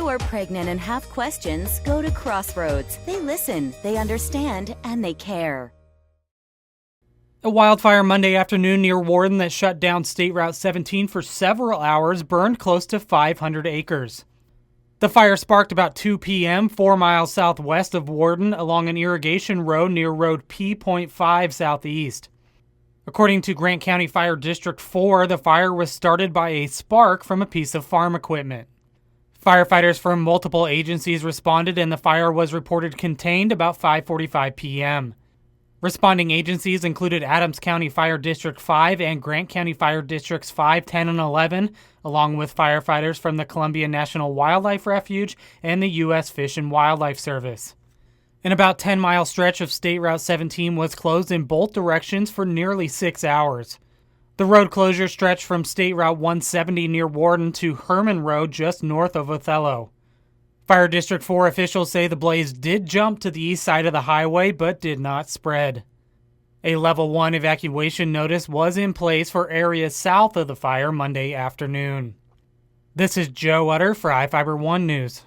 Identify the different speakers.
Speaker 1: you are pregnant and have questions, go to Crossroads. They listen, they understand, and they care.
Speaker 2: A wildfire Monday afternoon near Warden that shut down State Route 17 for several hours burned close to 500 acres. The fire sparked about 2 p.m. 4 miles southwest of Warden along an irrigation road near Road P.5 southeast. According to Grant County Fire District 4, the fire was started by a spark from a piece of farm equipment. Firefighters from multiple agencies responded and the fire was reported contained about 5:45 p.m. Responding agencies included Adams County Fire District 5 and Grant County Fire Districts 5, 10, and 11, along with firefighters from the Columbia National Wildlife Refuge and the U.S. Fish and Wildlife Service. An about 10-mile stretch of State Route 17 was closed in both directions for nearly 6 hours. The road closure stretched from State Route 170 near Warden to Herman Road just north of Othello. Fire District 4 officials say the blaze did jump to the east side of the highway but did not spread. A Level 1 evacuation notice was in place for areas south of the fire Monday afternoon. This is Joe Utter for iFiber 1 News.